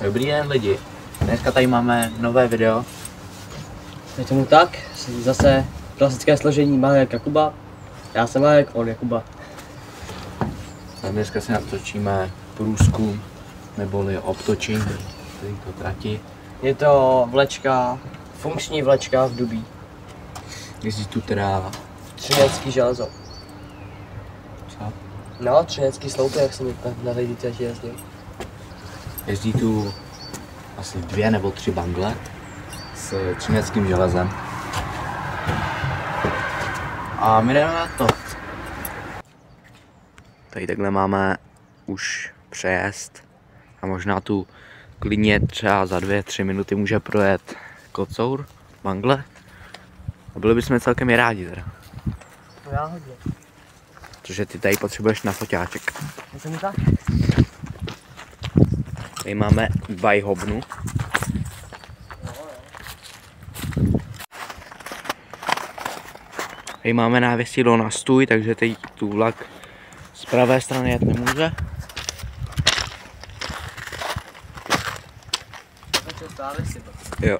Dobrý den lidi, dneska tady máme nové video. Je tomu tak, zase klasické složení Marek Jakuba. Já jsem Marek, on Jakuba. A dneska si natočíme průzkum, neboli obtočení této trati. Je to vlečka, funkční vlečka v Dubí. Jezdí tu teda... Třinecký železo. Co? No, třinecký sloupy, jak jsem na té trati jezdil. Jezdí tu asi 2 nebo 3 bangle s třineckým železem. A my jdeme na to. Tady takhle máme už přejezd a možná tu klidně třeba za 2-3 minuty může projet kocour, bangle. A byli bychom celkem i rádi teda. No já hodně. Protože ty tady potřebuješ na foťáček. Je tomu tak? Tady máme vajhobnu. Tady máme návěsidlo na stůj, takže teď tu vlak z pravé strany jet nemůže. Jo.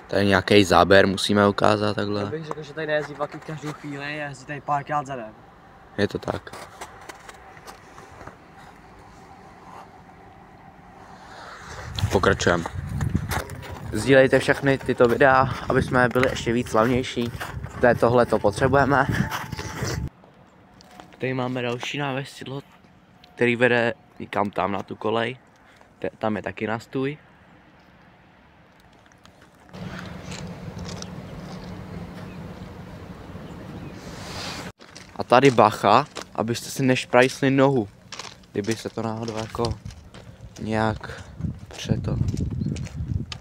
Tady nějaký záběr musíme ukázat takhle. Já bych řekl, že tady nejezdí vlaky každou chvíli, jezdí tady párkrát za den. Je to tak. Pokračujeme. Sdílejte všechny tyto videa, aby jsme byli ještě víc slavnější. Tohle to potřebujeme. Tady máme další návěsidlo, který vede někam tam na tu kolej. Tam je taky na stůj. A tady bacha, abyste si nešprajsli nohu, kdyby se to náhodou jako nějak přeto.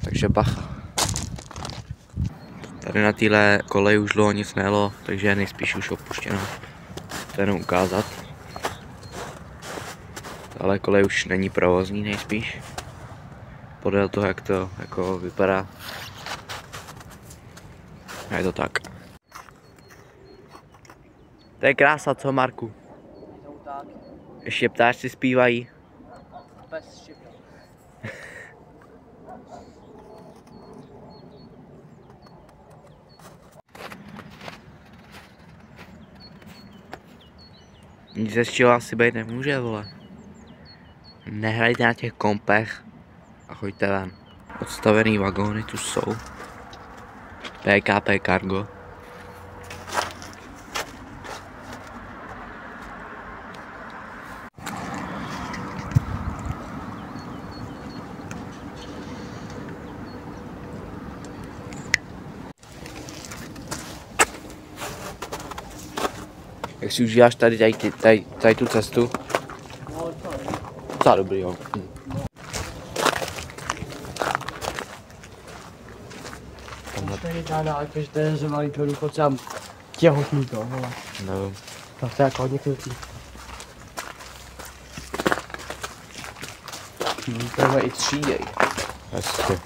Takže bacha. Tady na téhle koleji už dlouho nic nejelo, takže je nejspíš už opuštěno. To jenom ukázat. Ale kolej už není provozní nejspíš. Podél toho, jak to jako vypadá. A je to tak. To je krása, co Marku? Je tomu tak. Ještě ptáčci zpívají. Pes štěpí. Nic z čeho asi být nemůže, vole. Nehrajte na těch kompech a choďte ven. Odstavený vagóny tu jsou. PKP Cargo. Jak si užíváš tady tu cestu? No, to je. Docela dobrý, jo. To je žádná, jakože to je malý pro důchodce a těhotný to, vole. No. Tak to je jako hodně chvilcí. To i tříděj. Hezky.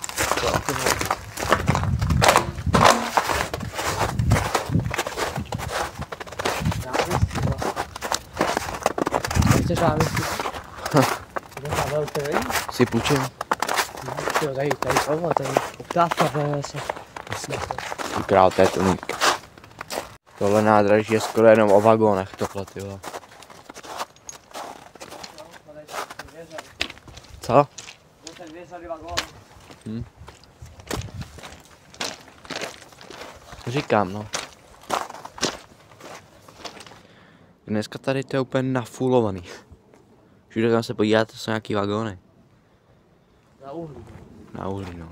Chceš závisí? To je velký. Si půjčím. Jo, tady tohle, tady poptávka v se. Král tétoník. Tohle nádraží je skoro jenom o vagónech, tohle ty vole. Co? Říkám, no. Dneska tady to je úplně nafulovaný. Všude tam se podíváte, jsou nějaký vagóny. Na uhlí. Na uhlí, no.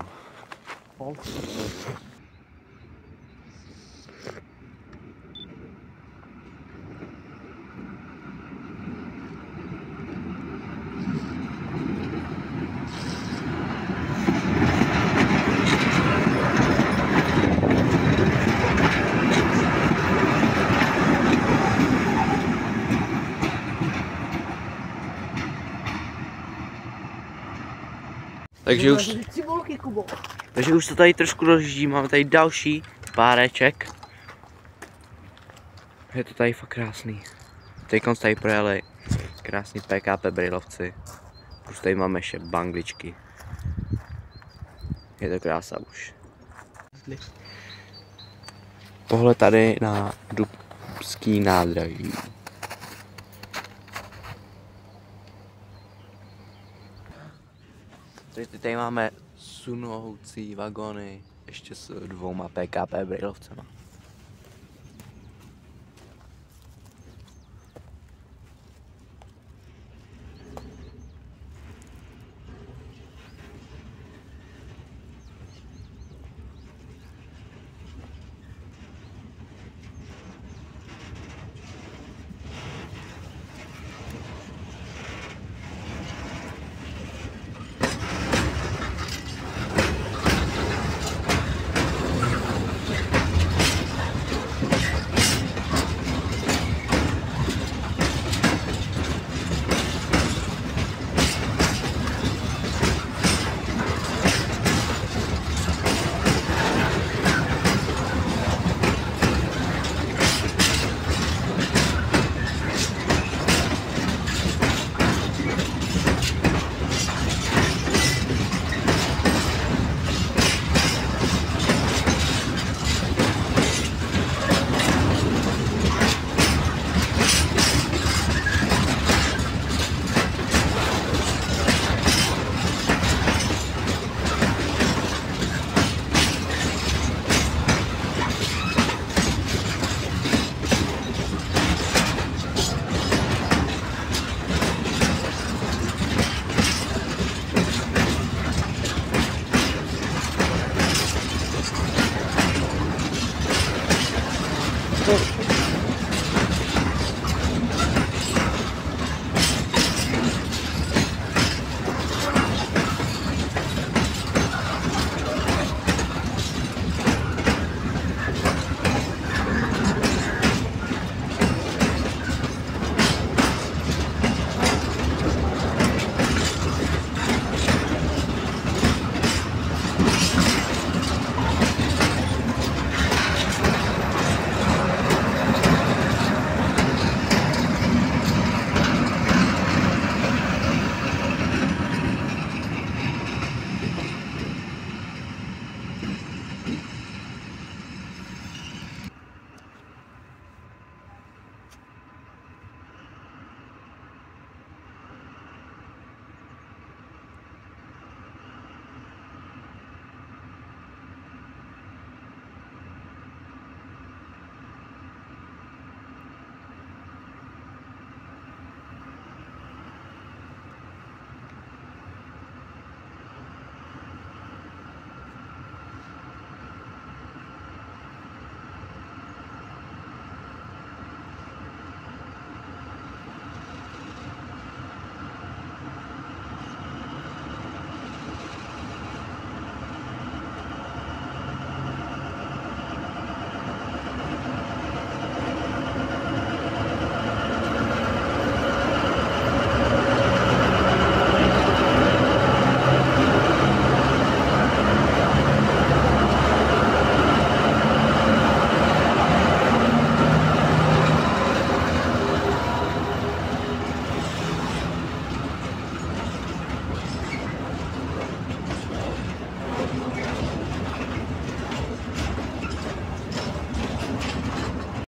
Takže už to tady trošku rozjíždí, máme tady další páreček. Je to tady fakt krásný. Teď tady projeli krásný PKP brýlovci. Už tady máme ještě bangličky. Je to krása už. Pohled tady na Dubský nádraží. Tady máme sunoucí vagony, ještě s 2 PKP brýlovcema.